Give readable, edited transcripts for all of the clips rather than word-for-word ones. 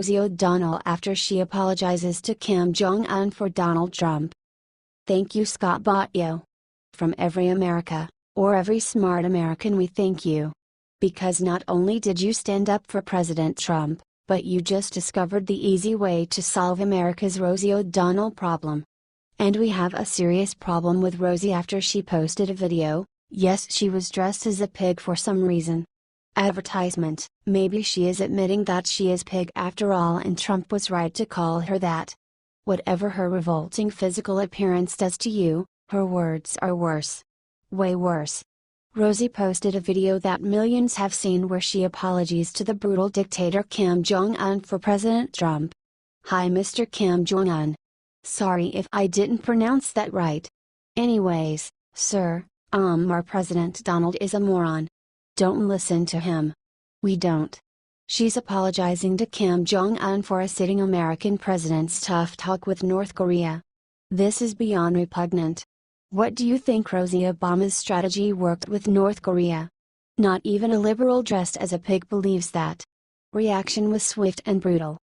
Rosie O'Donnell after she apologizes to Kim Jong-un for Donald Trump. Thank you, Scott Baio. From every America, or every smart American, we thank you. Because not only did you stand up for President Trump, but you just discovered the easy way to solve America's Rosie O'Donnell problem. And we have a serious problem with Rosie after she posted a video. Yes, she was dressed as a pig for some reason. Advertisement. Maybe she is admitting that she is pig after all, and Trump was right to call her that. Whatever her revolting physical appearance does to you, her words are worse. Way worse. Rosie posted a video that millions have seen where she apologizes to the brutal dictator Kim Jong-un for President Trump. Hi Mr. Kim Jong-un. Sorry if I didn't pronounce that right. Anyways, sir, our President Donald is a moron. Don't listen to him. We don't. She's apologizing to Kim Jong-un for a sitting American president's tough talk with North Korea. This is beyond repugnant. What do you think Rosie Obama's strategy worked with North Korea? Not even a liberal dressed as a pig believes that. Reaction was swift and brutal.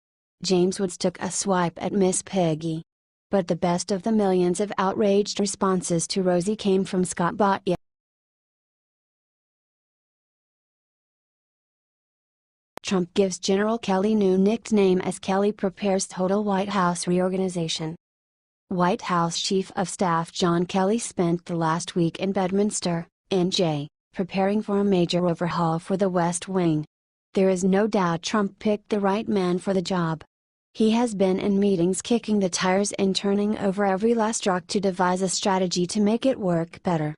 James Woods took a swipe at Miss Piggy. But the best of the millions of outraged responses to Rosie came from Scott Baio. Trump gives General Kelly new nickname as Kelly prepares total White House reorganization. White House Chief of Staff John Kelly spent the last week in Bedminster, NJ, preparing for a major overhaul for the West Wing. There is no doubt Trump picked the right man for the job. He has been in meetings kicking the tires and turning over every last rock to devise a strategy to make it work better.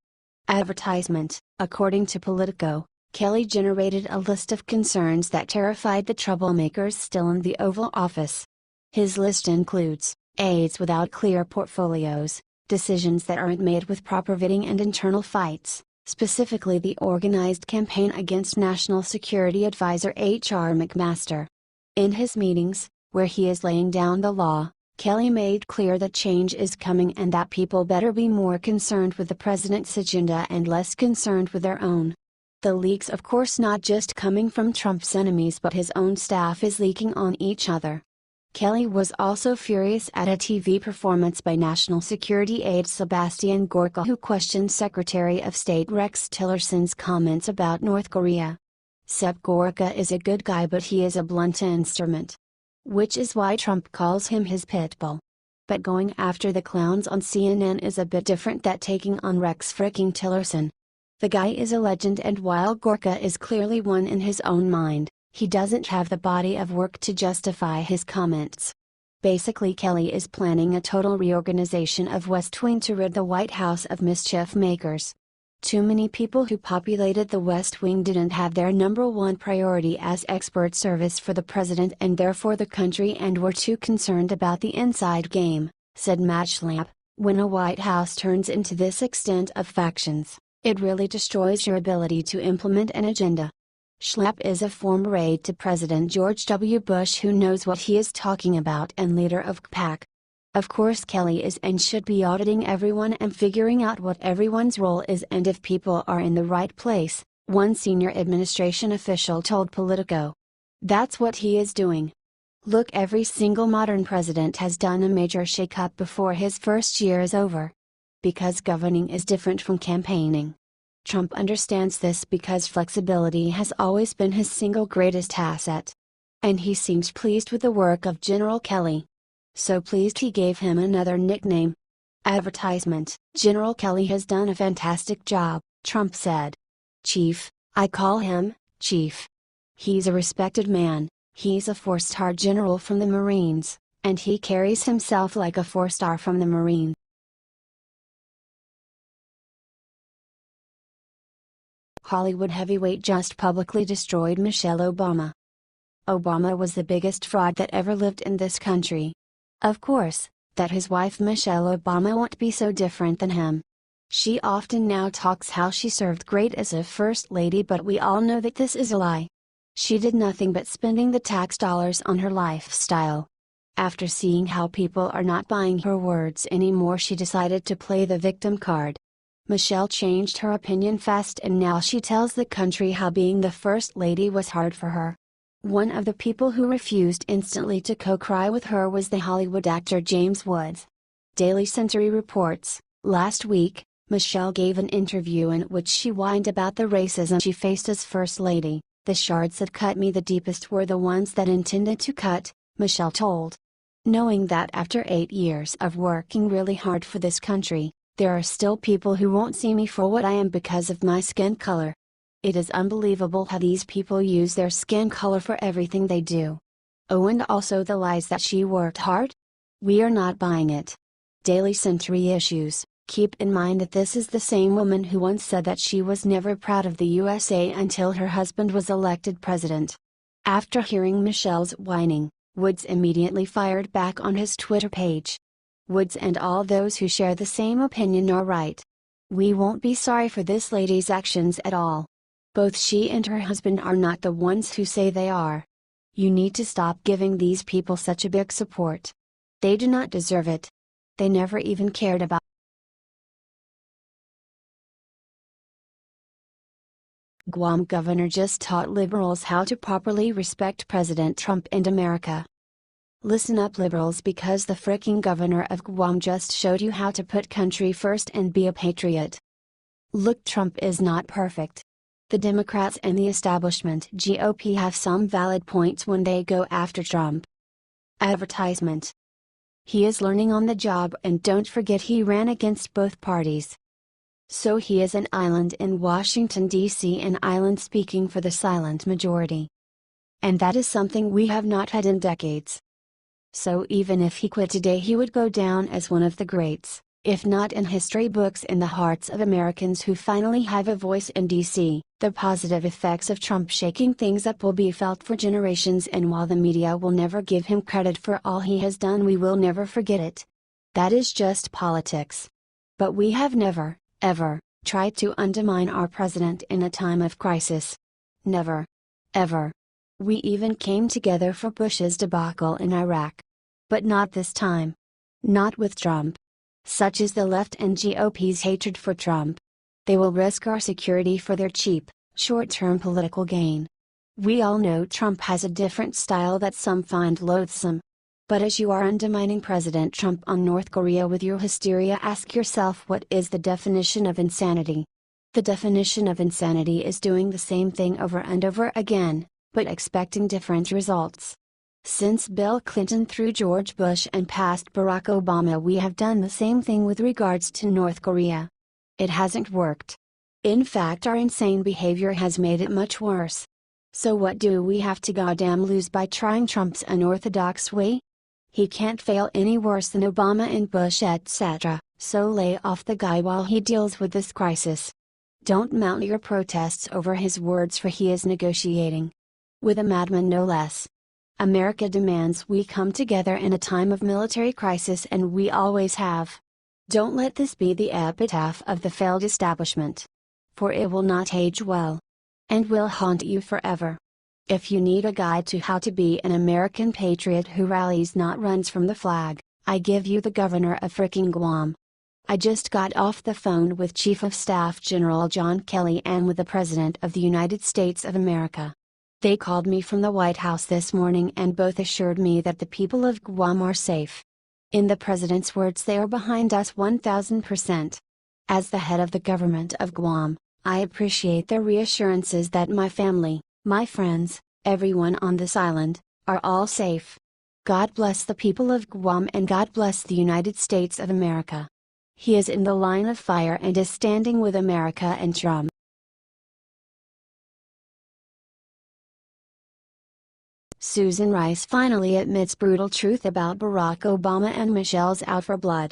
Advertisement. According to Politico, Kelly generated a list of concerns that terrified the troublemakers still in the Oval Office. His list includes aides without clear portfolios, decisions that aren't made with proper vetting, and internal fights, specifically the organized campaign against National Security Advisor H.R. McMaster. In his meetings, where he is laying down the law, Kelly made clear that change is coming and that people better be more concerned with the president's agenda and less concerned with their own. The leaks, of course, not just coming from Trump's enemies, but his own staff is leaking on each other. Kelly was also furious at a TV performance by National Security aide Sebastian Gorka, who questioned Secretary of State Rex Tillerson's comments about North Korea. Seb Gorka is a good guy, but he is a blunt instrument. Which is why Trump calls him his pit bull. But going after the clowns on CNN is a bit different than taking on Rex fricking Tillerson. The guy is a legend, and while Gorka is clearly one in his own mind, he doesn't have the body of work to justify his comments. Basically, Kelly is planning a total reorganization of West Wing to rid the White House of mischief makers. Too many people who populated the West Wing didn't have their number one priority as expert service for the president and therefore the country, and were too concerned about the inside game, said Matt Schlapp. When a White House turns into this extent of factions, it really destroys your ability to implement an agenda. Schlapp is a former aide to President George W. Bush who knows what he is talking about and leader of CPAC. Of course, Kelly is and should be auditing everyone and figuring out what everyone's role is and if people are in the right place, one senior administration official told Politico. That's what he is doing. Look, every single modern president has done a major shakeup before his first year is over. Because governing is different from campaigning. Trump understands this because flexibility has always been his single greatest asset. And he seems pleased with the work of General Kelly. So pleased he gave him another nickname. Advertisement. General Kelly has done a fantastic job, Trump said. Chief, I call him Chief. He's a respected man, he's a four-star general from the Marines, and he carries himself like a four-star from the Marine. Hollywood heavyweight just publicly destroyed Michelle Obama. Obama was the biggest fraud that ever lived in this country. Of course, that his wife Michelle Obama won't be so different than him. She often now talks how she served great as a first lady, but we all know that this is a lie. She did nothing but spending the tax dollars on her lifestyle. After seeing how people are not buying her words anymore, she decided to play the victim card. Michelle changed her opinion fast, and now she tells the country how being the first lady was hard for her. One of the people who refused instantly to co-cry with her was the Hollywood actor James Woods. Daily Century reports, last week, Michelle gave an interview in which she whined about the racism she faced as First Lady. "The shards that cut me the deepest were the ones that intended to cut," Michelle told. "Knowing that after 8 years of working really hard for this country, there are still people who won't see me for what I am because of my skin color. It is unbelievable how these people use their skin color for everything they do." Oh, and also the lies that she worked hard? We are not buying it. Daily Century issues. Keep in mind that this is the same woman who once said that she was never proud of the USA until her husband was elected president. After hearing Michelle's whining, Woods immediately fired back on his Twitter page. "Woods and all those who share the same opinion are right. We won't be sorry for this lady's actions at all. Both she and her husband are not the ones who say they are. You need to stop giving these people such a big support. They do not deserve it. They never even cared about." Guam governor just taught liberals how to properly respect President Trump and America. Listen up, liberals, because the fricking governor of Guam just showed you how to put country first and be a patriot. Look, Trump is not perfect. The Democrats and the establishment GOP have some valid points when they go after Trump. Advertisement. He is learning on the job, and don't forget he ran against both parties. So he is an island in Washington, D.C., an island speaking for the silent majority. And that is something we have not had in decades. So even if he quit today, he would go down as one of the greats, if not in history books, in the hearts of Americans who finally have a voice in D.C. The positive effects of Trump shaking things up will be felt for generations, and while the media will never give him credit for all he has done, we will never forget it. That is just politics. But we have never, ever, tried to undermine our president in a time of crisis. Never. Ever. We even came together for Bush's debacle in Iraq. But not this time. Not with Trump. Such is the left and GOP's hatred for Trump. They will risk our security for their cheap, short-term political gain. We all know Trump has a different style that some find loathsome. But as you are undermining President Trump on North Korea with your hysteria, ask yourself, what is the definition of insanity? The definition of insanity is doing the same thing over and over again, but expecting different results. Since Bill Clinton through George Bush and past Barack Obama, we have done the same thing with regards to North Korea. It hasn't worked. In fact, our insane behavior has made it much worse. So what do we have to goddamn lose by trying Trump's unorthodox way? He can't fail any worse than Obama and Bush, etc., so lay off the guy while he deals with this crisis. Don't mount your protests over his words, for he is negotiating with a madman, no less. America demands we come together in a time of military crisis, and we always have. Don't let this be the epitaph of the failed establishment. For it will not age well. And will haunt you forever. If you need a guide to how to be an American patriot who rallies, not runs from the flag, I give you the governor of fricking Guam. I just got off the phone with Chief of Staff General John Kelly and with the President of the United States of America. They called me from the White House this morning and both assured me that the people of Guam are safe. In the President's words, they are behind us 1000%. As the head of the government of Guam, I appreciate their reassurances that my family, my friends, everyone on this island, are all safe. God bless the people of Guam, and God bless the United States of America. He is in the line of fire and is standing with America and Trump. Susan Rice finally admits brutal truth about Barack Obama and Michelle's out for blood.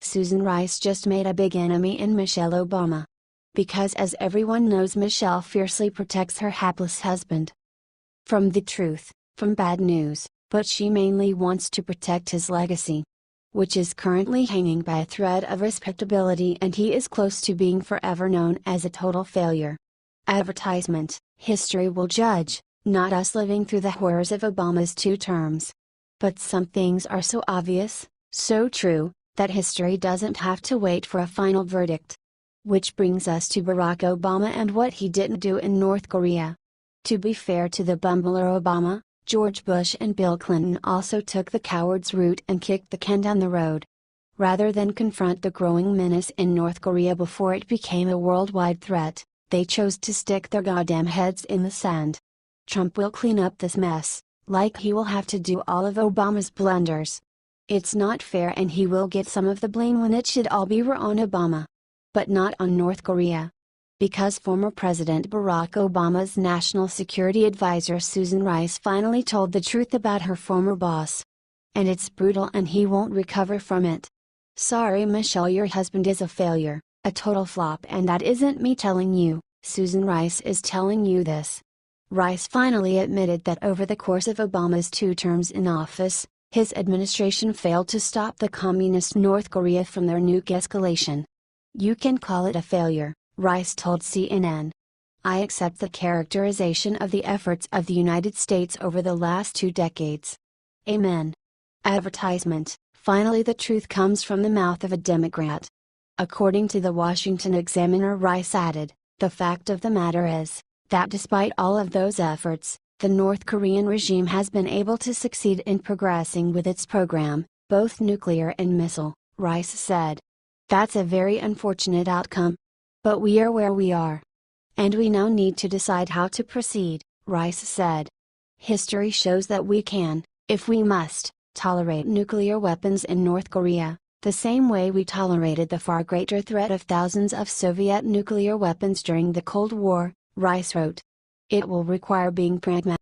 Susan Rice just made a big enemy in Michelle Obama. Because, as everyone knows, Michelle fiercely protects her hapless husband from the truth, from bad news, but she mainly wants to protect his legacy, which is currently hanging by a thread of respectability, and he is close to being forever known as a total failure. Advertisement: history will judge, not us living through the horrors of Obama's 2 terms. But some things are so obvious, so true, that history doesn't have to wait for a final verdict. Which brings us to Barack Obama and what he didn't do in North Korea. To be fair to the bumbler Obama, George Bush and Bill Clinton also took the coward's route and kicked the can down the road. Rather than confront the growing menace in North Korea before it became a worldwide threat, they chose to stick their goddamn heads in the sand. Trump will clean up this mess, like he will have to do all of Obama's blunders. It's not fair, and he will get some of the blame when it should all be on Obama. But not on North Korea. Because former President Barack Obama's national security advisor Susan Rice finally told the truth about her former boss. And it's brutal, and he won't recover from it. Sorry Michelle, your husband is a failure, a total flop, and that isn't me telling you, Susan Rice is telling you this. Rice finally admitted that over the course of Obama's 2 terms in office, his administration failed to stop the communist North Korea from their nuke escalation. You can call it a failure, Rice told CNN. I accept the characterization of the efforts of the United States over the last 2 decades. Amen. Advertisement. Finally, the truth comes from the mouth of a Democrat. According to the Washington Examiner, Rice added, the fact of the matter is, that despite all of those efforts, the North Korean regime has been able to succeed in progressing with its program, both nuclear and missile, Rice said. That's a very unfortunate outcome. But we are where we are. And we now need to decide how to proceed, Rice said. History shows that we can, if we must, tolerate nuclear weapons in North Korea, the same way we tolerated the far greater threat of thousands of Soviet nuclear weapons during the Cold War, Rice wrote. It will require being pragmatic.